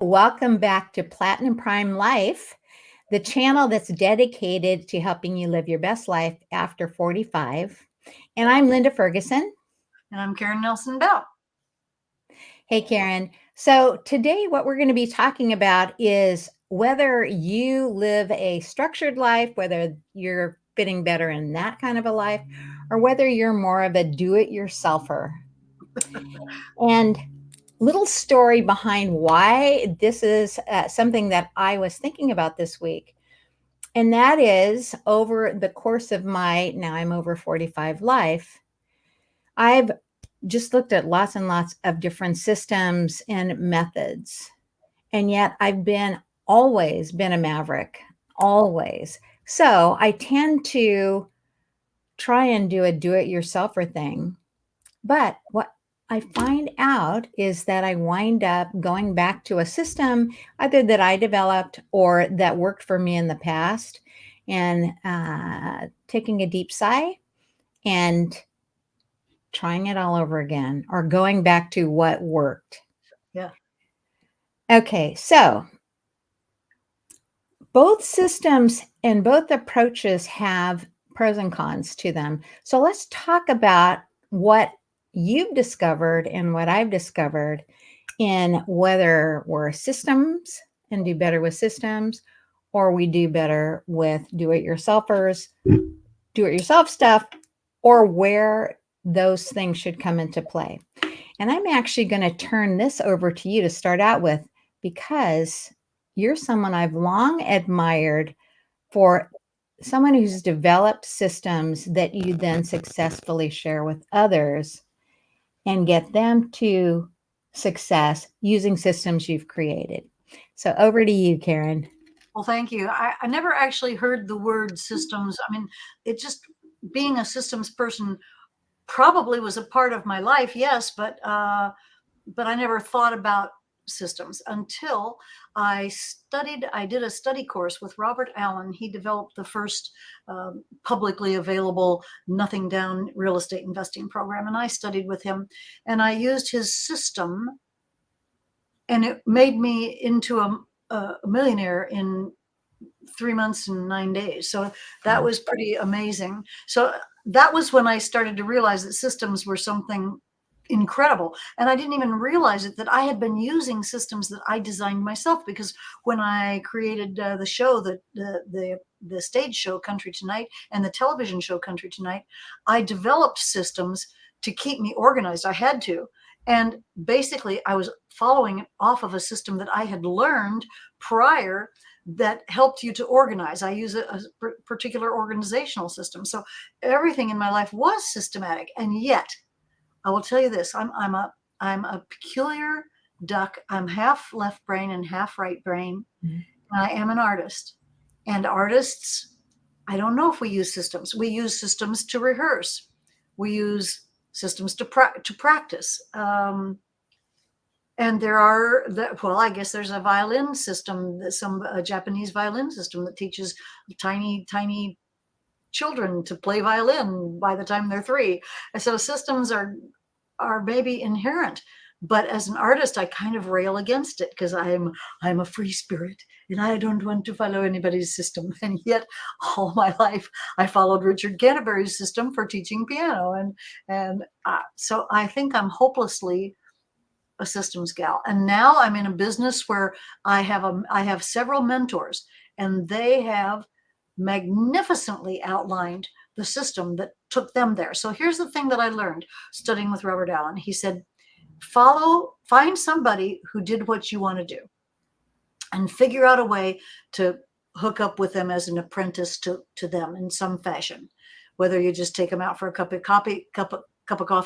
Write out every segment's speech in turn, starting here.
Welcome back to Platinum Prime Life, the channel that's dedicated to helping you live your best life after 45. And I'm Linda Ferguson. And I'm Karen Nelson Bell. Hey, Karen. So, today, what we're going to be talking about is whether you live a structured life, whether you're fitting better in that kind of a life, or whether you're more of a do it yourselfer. And little story behind why this is something that I was thinking about this week. And that is over the course of my, now I'm over 45 life, I've just looked at lots and lots of different systems and methods. And yet I've always been a maverick, always. So I tend to try and do a do it yourselfer thing. But what I find out is that I wind up going back to a system either that I developed or that worked for me in the past, and taking a deep sigh and trying it all over again or going back to what worked. Yeah. Okay, so both systems and both approaches have pros and cons to them. So let's talk about what you've discovered and what I've discovered in whether we're systems and do better with systems, or we do better with do it yourselfers, do it yourself stuff, or where those things should come into play. And I'm actually going to turn this over to you to start out with because you're someone I've long admired for, someone who's developed systems that you then successfully share with others and get them to success using systems you've created. So over to you, Karen. Well, thank you. I never actually heard the word systems. I mean, it just being a systems person probably was a part of my life, yes, but I never thought about systems until I did a study course with Robert Allen. He developed the first publicly available nothing down real estate investing program, and I studied with him, and I used his system, and it made me into a millionaire in 3 months and 9 days. So that was pretty amazing. So that was when I started to realize that systems were something incredible. And I didn't even realize it that I had been using systems that I designed myself, because when I created the show, the stage show Country Tonight and the television show Country Tonight, I developed systems to keep me organized. I had to. And basically, I was following off of a system that I had learned prior that helped you to organize. I use a particular organizational system. So everything in my life was systematic. And yet, I will tell you this, I'm a peculiar duck. I'm half left brain and half right brain. Mm-hmm. I am an artist. And artists, I don't know if we use systems. We use systems to rehearse. We use systems to practice. And there are, well, I guess there's a violin system, a Japanese violin system that teaches tiny, tiny children to play violin by the time they're 3. And so systems are maybe inherent. But as an artist, I kind of rail against it because I'm a free spirit and I don't want to follow anybody's system. And yet, all my life, I followed Richard Canterbury's system for teaching piano, and so I think I'm hopelessly a systems gal. And now I'm in a business where I have several mentors, and they have magnificently outlined the system that took them there. So here's the thing that I learned studying with Robert Allen. He said, find somebody who did what you want to do and figure out a way to hook up with them as an apprentice to them in some fashion, whether you just take them out for a cup of coffee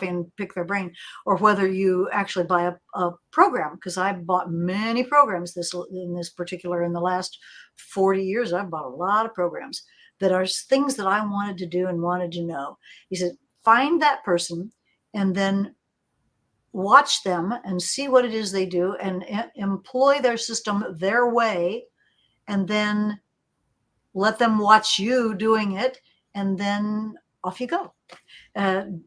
and pick their brain, or whether you actually buy a program. Because I bought many programs in the last 40 years. I've bought a lot of programs that are things that I wanted to do and wanted to know. He said, find that person and then watch them and see what it is they do and employ their system their way, and then let them watch you doing it, and then off you go.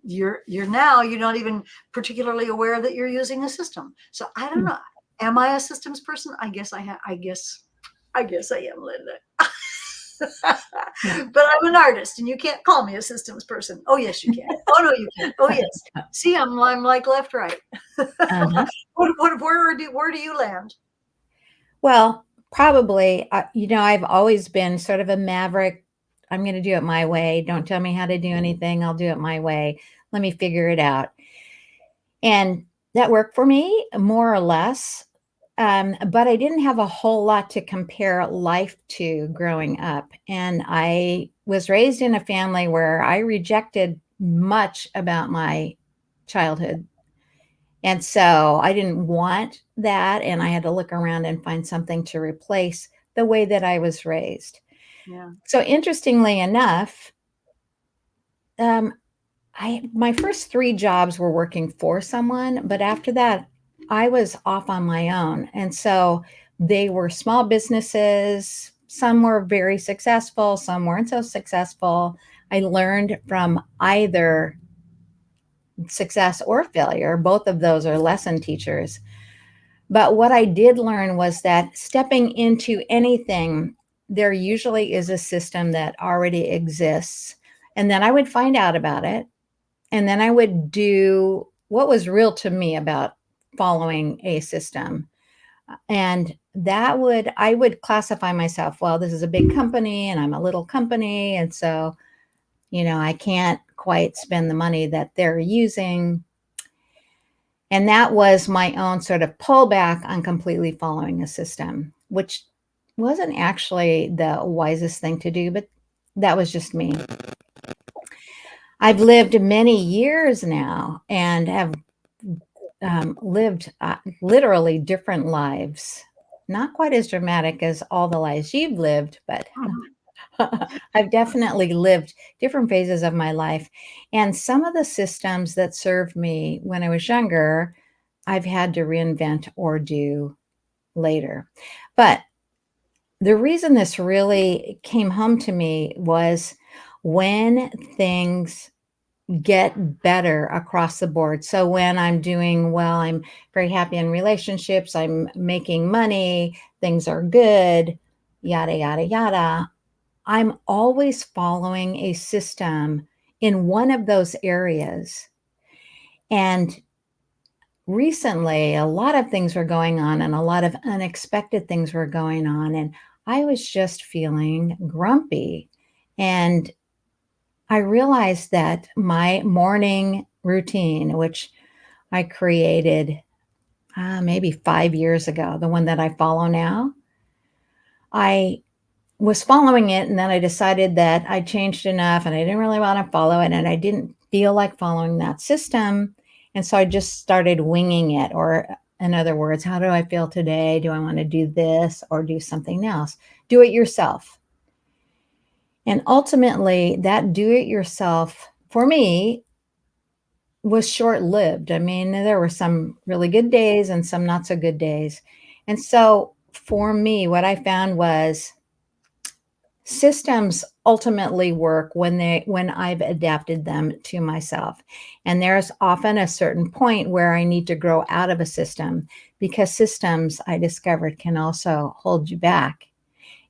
You're not even particularly aware that you're using a system. So I don't know. Am I a systems person? I guess I guess I am, Linda. Yeah. But I'm an artist, and you can't call me a systems person. Oh yes, you can. Oh no, you can't. Oh yes. See, I'm like left, right. Uh-huh. Where do you land? Well, probably, I've always been sort of a maverick. I'm going to do it my way. Don't tell me how to do anything. I'll do it my way. Let me figure it out. And that worked for me more or less. But I didn't have a whole lot to compare life to growing up. And I was raised in a family where I rejected much about my childhood. And so I didn't want that. And I had to look around and find something to replace the way that I was raised. Yeah. So interestingly enough, um, my first 3 jobs were working for someone, but after that, I was off on my own, and so they were small businesses. Some were very successful, some weren't so successful. I learned from either success or failure. Both of those are lesson teachers. But what I did learn was that stepping into anything, there usually is a system that already exists, and then I would find out about it, and then I would do what was real to me about following a system. And I would classify myself, well, this is a big company and I'm a little company. And so, I can't quite spend the money that they're using. And that was my own sort of pullback on completely following a system, which wasn't actually the wisest thing to do, but that was just me. I've lived many years now and have lived literally different lives. Not quite as dramatic as all the lives you've lived, but Mhm. I've definitely lived different phases of my life. And some of the systems that served me when I was younger, I've had to reinvent or do later. But the reason this really came home to me was when things get better across the board. So when I'm doing well, I'm very happy in relationships, I'm making money, things are good, yada, yada, yada. I'm always following a system in one of those areas. And recently, a lot of things were going on and a lot of unexpected things were going on. And I was just feeling grumpy. And I realized that my morning routine, which I created maybe 5 years ago, the one that I follow now, I was following it. And then I decided that I changed enough and I didn't really want to follow it. And I didn't feel like following that system. And so I just started winging it. Or, in other words, how do I feel today? Do I want to do this or do something else? Do it yourself. And ultimately, that do it yourself for me was short-lived. I mean, there were some really good days and some not so good days. And so for me, what I found was systems ultimately work when I've adapted them to myself. And there's often a certain point where I need to grow out of a system because systems I discovered can also hold you back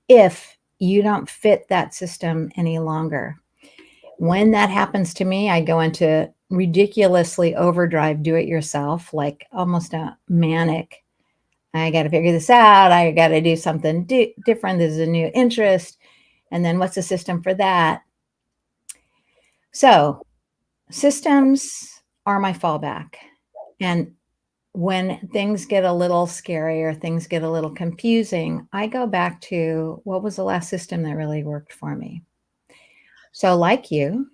if you don't fit that system any longer. When that happens to me, I go into ridiculously overdrive do it yourself, like almost a manic. I got to figure this out. I got to do something different. There's a new interest. And then what's the system for that? So, systems are my fallback. And when things get a little scary or things get a little confusing, I go back to what was the last system that really worked for me. So, like you,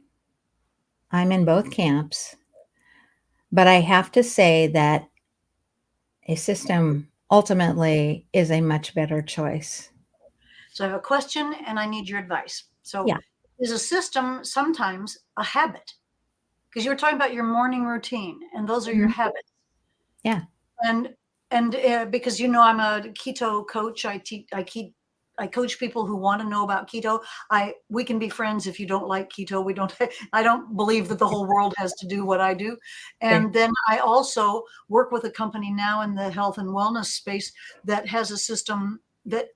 I'm in both camps. But I have to say that a system ultimately is a much better choice. So I have a question and I need your advice. So Yeah. is a system sometimes a habit? Because you were talking about your morning routine, and those are your Mhm. habits. Yeah. And because I'm a keto coach, I teach. I keep. I coach people who want to know about keto. We can be friends if you don't like keto. We don't. I don't believe that the whole world has to do what I do. Okay. And then I also work with a company now in the health and wellness space that has a system that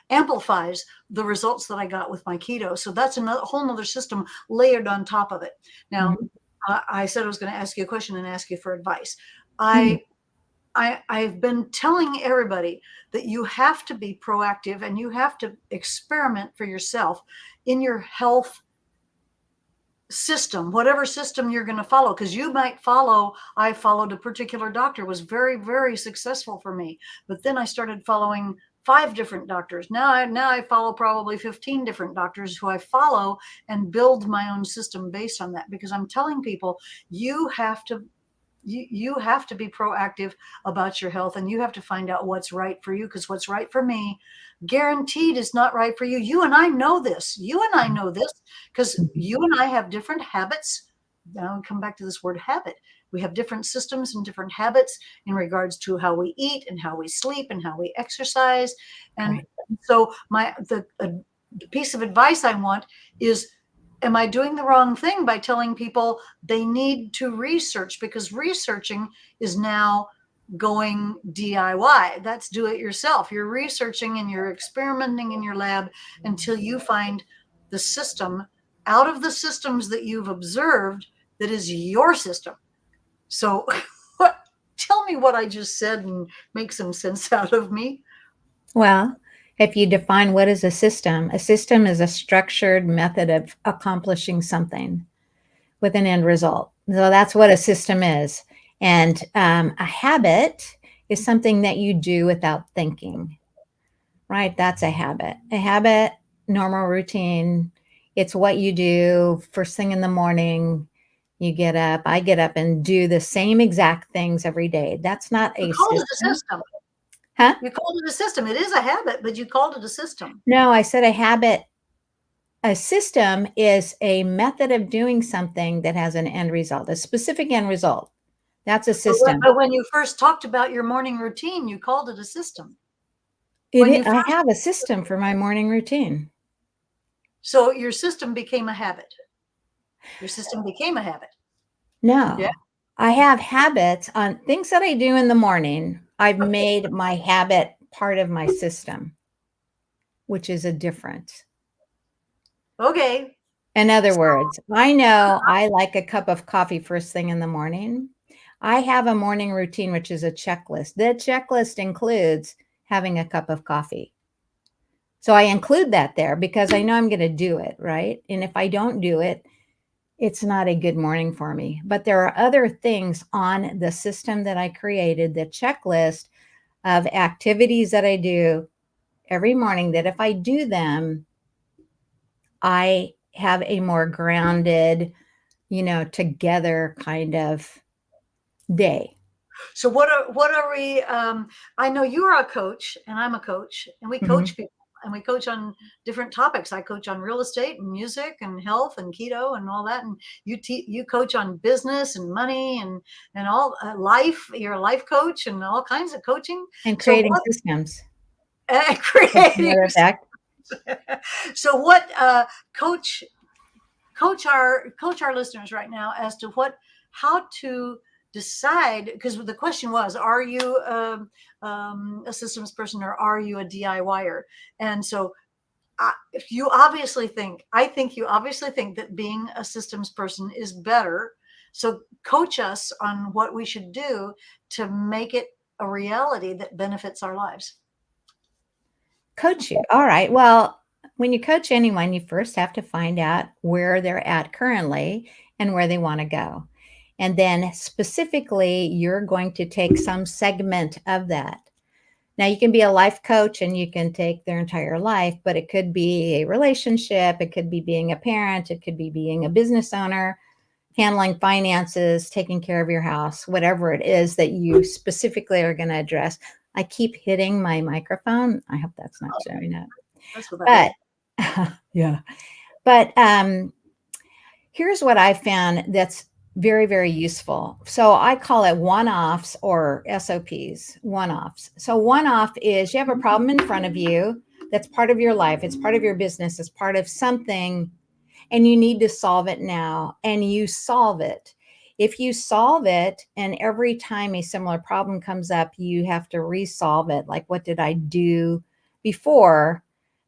amplifies the results that I got with my keto. So that's another whole nother system layered on top of it. Now, Mhm. I said I was going to ask you a question and ask you for advice. Mhm. I've been telling everybody that you have to be proactive and you have to experiment for yourself in your health system, whatever system you're going to follow, because you might follow. I followed a particular doctor, was very, very successful for me. But then I started following 5 different doctors. Now I follow probably 15 different doctors who I follow and build my own system based on that, because I'm telling people you have to you have to be proactive about your health, and you have to find out what's right for you, because what's right for me guaranteed is not right for you. You and I know this. You and I know this because Mhm. you and I have different habits. Now we come back to this word habit. We have different systems and different habits in regards to how we eat and how we sleep and how we exercise. And Right. so the piece of advice I want is, am I doing the wrong thing by telling people they need to research? Because researching is now going DIY. That's do it yourself. You're researching and you're experimenting in your lab until you find the system out of the systems that you've observed that is your system. So what, tell me what I just said and make some sense out of me. Well, if you define what is a system is a structured method of accomplishing something with an end result. So that's what a system is. And a habit is something that you do without thinking, right? That's a habit. A habit, normal routine. It's what you do first thing in the morning. You get up, I get up and do the same exact things every day. That's not You a called it a system. system. Huh? You called it a system. It is a habit, but you called it a system. No, I said a habit. A system is a method of doing something that has an end result, a specific end result. That's a system. But when you first talked about your morning routine, you called it a system. When It you I first, have a system for my morning routine. so your system became a habit. Your system became a habit. Yeah. No, I have habits on things that I do in the morning. I've made my habit part of my system, which is a difference. Okay. In other So, words, I know I like a cup of coffee first thing in the morning. I have a morning routine, which is a checklist. The checklist includes having a cup of coffee. So I include that there because I know I'm going to do it, right? And if I don't do it, it's not a good morning for me. But there are other things on the system that I created, the checklist of activities that I do every morning that if I do them, I have a more grounded, together kind of day. so what are we? I know you are a coach, and I'm a coach, and we Mhm. coach people, and we coach on different topics. I coach on real estate and music and health and keto and all that, and you coach on business and money and all life. You're a life coach and all kinds of coaching. And So creating what systems. That's creating another fact. so what coach coach our listeners right now as to how to decide, because the question was, are you a systems person or are you a DIYer? And so if you obviously think, I think you obviously think that being a systems person is better. So coach us on what we should do to make it a reality that benefits our lives. Coach you. All right. Well, when you coach anyone, you first have to find out where they're at currently and where they want to go. And then specifically, you're going to take some segment of that. Now, you can be a life coach and you can take their entire life, but it could be a relationship, it could be being a parent, it could be being a business owner, handling finances, taking care of your house, whatever it is that you specifically are going to address. I keep hitting my microphone. I hope that's not Oh, showing up. that's what that is. But yeah. But here's what I found that's Very, very useful. So I call it one-offs or SOPs, one-offs. So one-off is you have a problem in front of you that's part of your life, it's part of your business, it's part of something, and you need to solve it now, and you solve it. If you solve it and every time a similar problem comes up, you have to resolve it, like what did I do before,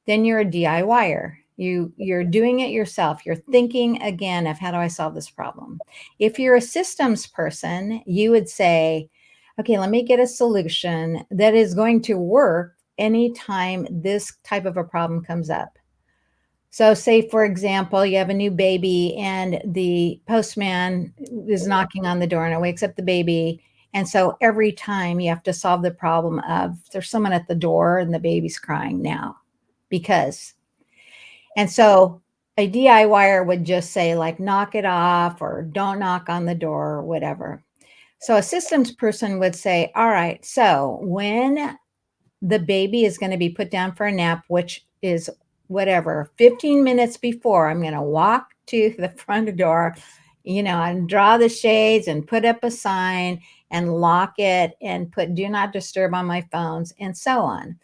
then you're a DIYer. You're doing it yourself. You're thinking again of how do I solve this problem. If you're a systems person, you would say, okay, let me get a solution that is going to work anytime this type of a problem comes up. So, say for example, you have a new baby and the postman is knocking on the door and it wakes up the baby. And so every time you have to solve the problem of there's someone at the door and the baby's crying now because. And so a DIYer would just say, like, knock it off or don't knock on the door or whatever. So a systems person would say, all right, so when the baby is going to be put down for a nap, which is whatever, 15 minutes before, I'm going to walk to the front door, and draw the shades and put up a sign and lock it and put do not disturb on my phones and so on.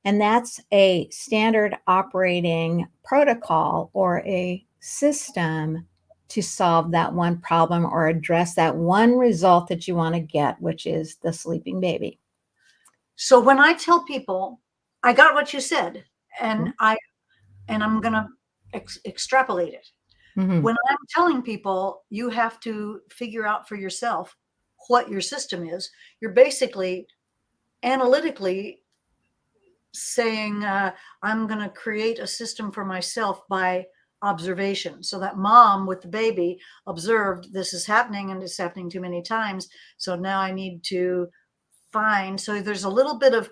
And that's a standard operating protocol or a system to solve that one problem or address that one result that you want to get, which is the sleeping baby. So when I tell people, I got what you said, and Mhm. I'm gonna extrapolate it. Mhm. When I'm telling people you have to figure out for yourself what your system is, you're basically analytically saying, I'm going to create a system for myself by observation. So that mom with the baby observed this is happening and it's happening too many times. So now I need to find. So there's a little bit of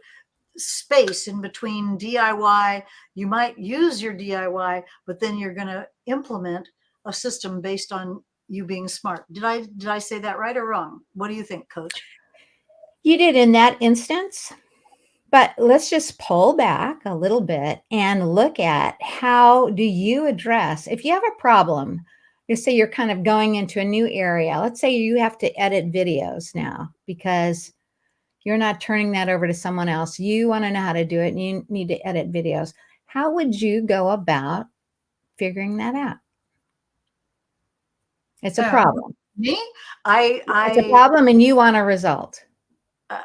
space in between DIY. You might use your DIY, but then you're going to implement a system based on you being smart. Did I say that right or wrong? What do you think, Coach? You did in that instance, but let's just pull back a little bit and look at how do you address if you have a problem. You say you're kind of going into a new area. Let's say you have to edit videos now because you're not turning that over to someone else. You want to know how to do it and you need to edit videos. How would you go about figuring that out? It's a Uh, problem. Me, I It's a I problem and you want a result. uh,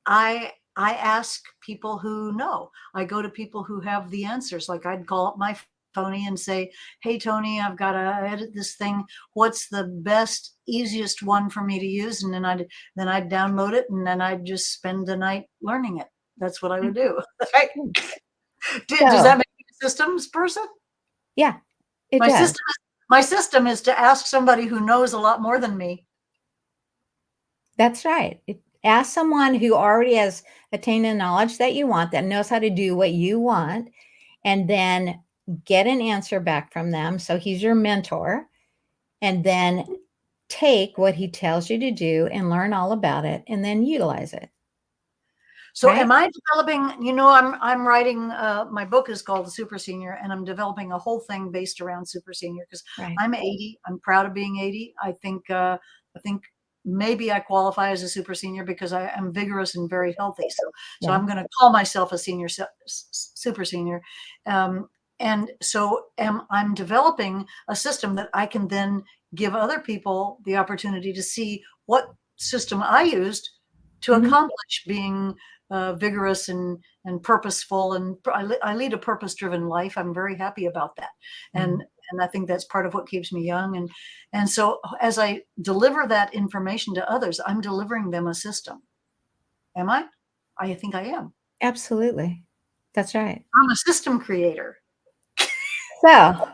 I ask people who know. I go to people who have the answers. Like I'd call up my Tony and say, "Hey Tony, I've got to edit this thing. What's the best, easiest one for me to use?" And then I'd download it, and then I'd just spend the night learning it. That's what I would do. Right? Mm. Does So, that make me a systems person? yeah, it My does. system my system is to ask somebody who knows a lot more than me. That's right. Ask someone who already has attained the knowledge that you want, that knows how to do what you want, and then get an answer back from them. So he's your mentor, and then take what he tells you to do and learn all about it and then utilize it. So Right? am I developing, I'm writing, my book is called The Super Senior, and I'm developing a whole thing based around Super Senior because Right. I'm 80. I'm proud of being 80. I think maybe I qualify as a super senior because I am vigorous and very healthy. So Yeah. I'm going to call myself a super senior. Um, and so I'm developing a system that I can then give other people the opportunity to see what system I used to Mhm. accomplish being vigorous and purposeful, and I lead a purpose driven life. I'm very happy about that, and Mm. and I think that's part of what keeps me young. And so as I deliver that information to others, I'm delivering them a system. Am I? I think I am. Absolutely. That's right. I'm a system creator. So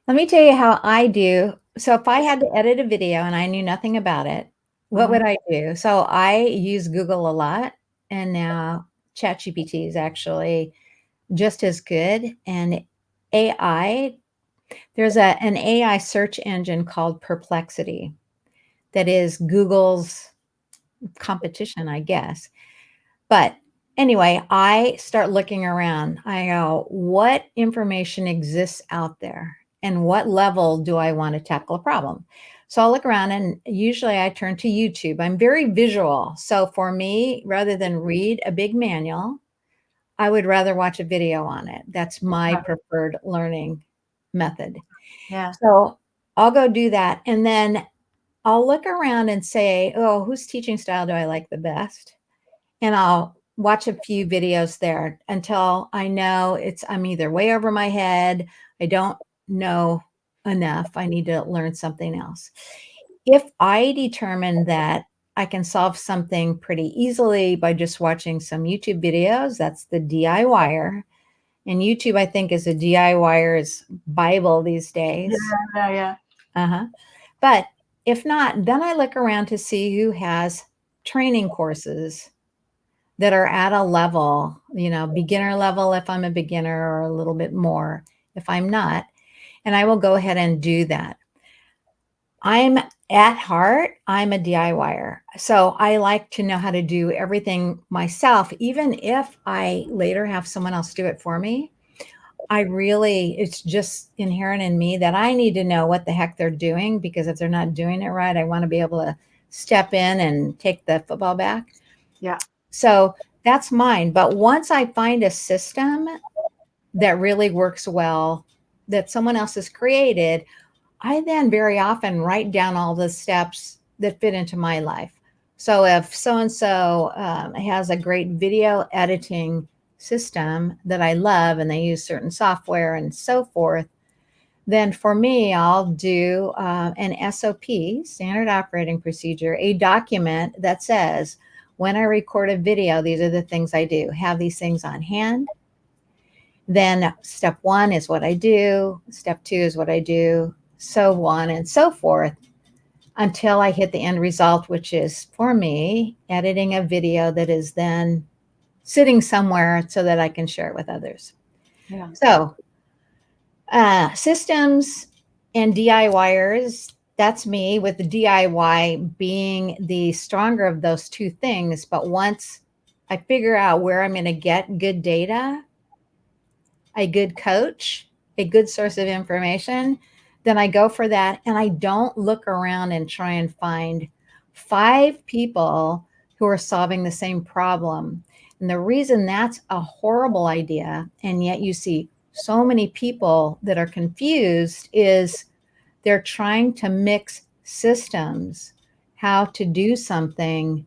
let me tell you how I do. So if I had to edit a video and I knew nothing about it, what would Mhm. I do? So I use Google a lot, and now ChatGPT is actually just as good. And AI, there's an AI search engine called Perplexity that is Google's competition, I guess. But anyway, I start looking around. I go, what information exists out there? And what level do I want to tackle a problem? So I'll look around and usually I turn to YouTube. I'm very visual. So for me, rather than read a big manual, I would rather watch a video on it. That's my Right. preferred learning method. Yeah. So I'll go do that. And then I'll look around and say, oh, whose teaching style do I like the best? And I'll watch a few videos there until I know I'm either way over my head, I don't know enough, I need to learn something else. If I determine that I can solve something pretty easily by just watching some YouTube videos, that's the DIYer. And YouTube, I think, is a DIYer's Bible these Yeah, days. yeah, yeah. Uh-huh. But if not, then I look around to see who has training courses that are at a level, beginner level if I'm a beginner, or a little bit more if I'm not. And I will go ahead and do that. I'm at heart, I'm a DIYer. So I like to know how to do everything myself, even if I later have someone else do it for me. It's just inherent in me that I need to know what the heck they're doing, because if they're not doing it right, I want to be able to step in and take the football back. Yeah. So that's mine. But once I find a system that really works well, that someone else has created, I then very often write down all the steps that fit into my life. So if so and so has a great video editing system that I love and they use certain software and so forth, then for me, I'll do an SOP, standard operating procedure, a document that says, when I record a video, these are the things I do. Have these things on hand. Then step one is what I do. Step two is what I do, so on and so forth, until I hit the end result, which is for me, editing a video that is then sitting somewhere so that I can share it with others. Yeah. So systems and DIYers, that's me, with the DIY being the stronger of those two things. But once I figure out where I'm going to get good data, a good coach, a good source of information, then I go for that. And I don't look around and try and find 5 people who are solving the same problem. And the reason that's a horrible idea, and yet you see so many people that are confused, is they're trying to mix systems, how to do something,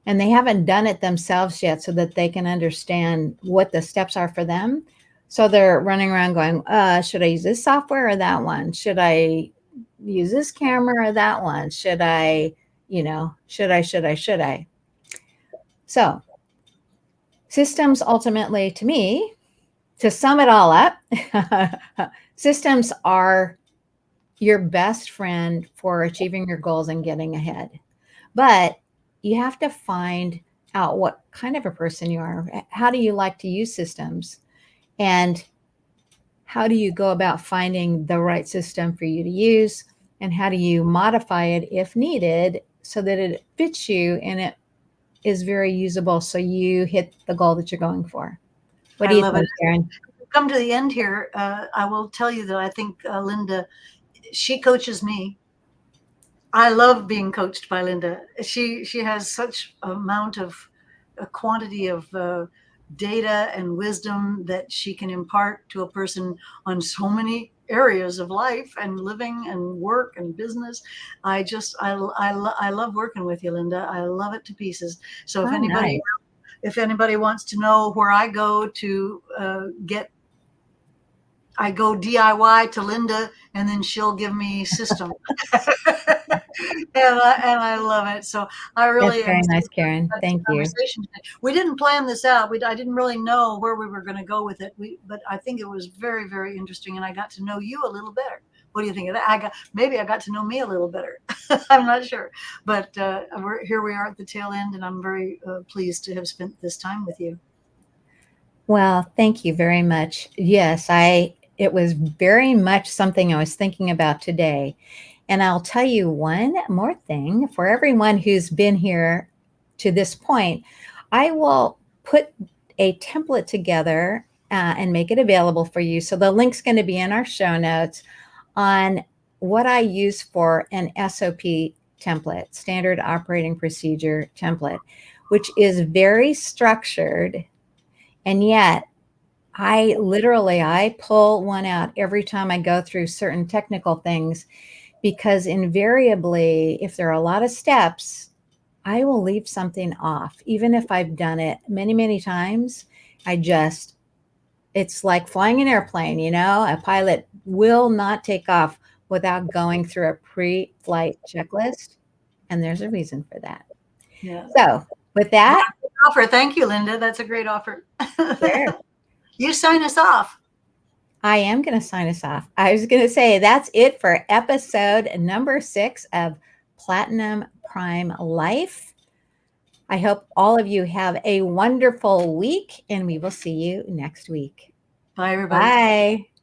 and they haven't done it themselves yet so that they can understand what the steps are for them. So they're running around going, should I use this software or that one? Should I use this camera or that one? Should I, should I? So systems ultimately, to me, to sum it all up, systems are your best friend for achieving your goals and getting ahead. But you have to find out what kind of a person you are. How do you like to use systems? And how do you go about finding the right system for you to use? And how do you modify it if needed so that it fits you and it is very usable so you hit the goal that you're going for? What I do you love it. think, Karen? Come to the end here. I will tell you that I think Linda, she coaches me. I love being coached by Linda. She has such amount of a quantity of data and wisdom that she can impart to a person on so many areas of life and living and work and business. I love working with you, Linda. I love it to pieces. So Oh, nice. if anybody wants to know where I go to get, I go DIY to Linda, and then she'll give me system. And I love it. So I That's really am very so nice, glad we Karen. had this Thank you. conversation today. We didn't plan this out. I didn't really know where we were going to go with it. But I think it was very, very interesting, and I got to know you a little better. What do you think of that? Maybe I got to know me a little better. I'm not sure, but here we are at the tail end, and I'm very pleased to have spent this time with you. Well, thank you very much. Yes, it was very much something I was thinking about today. And I'll tell you one more thing for everyone who's been here to this point. I will put a template together and make it available for you. So the link's going to be in our show notes on what I use for an SOP template, standard operating procedure template, which is very structured. And yet I pull one out every time I go through certain technical things, because invariably, if there are a lot of steps, I will leave something off. Even if I've done it many, many times, I just, it's like flying an airplane, you know, a pilot will not take off without going through a pre-flight checklist. And there's a reason for that. Yeah. So with What that, a great offer. Thank you, Linda. That's a great offer. sure, You sign us off. I am going to sign us off. I was going to say that's it for episode number 6 of Platinum Prime Life. I hope all of you have a wonderful week, and we will see you next week. Bye, everybody. Bye.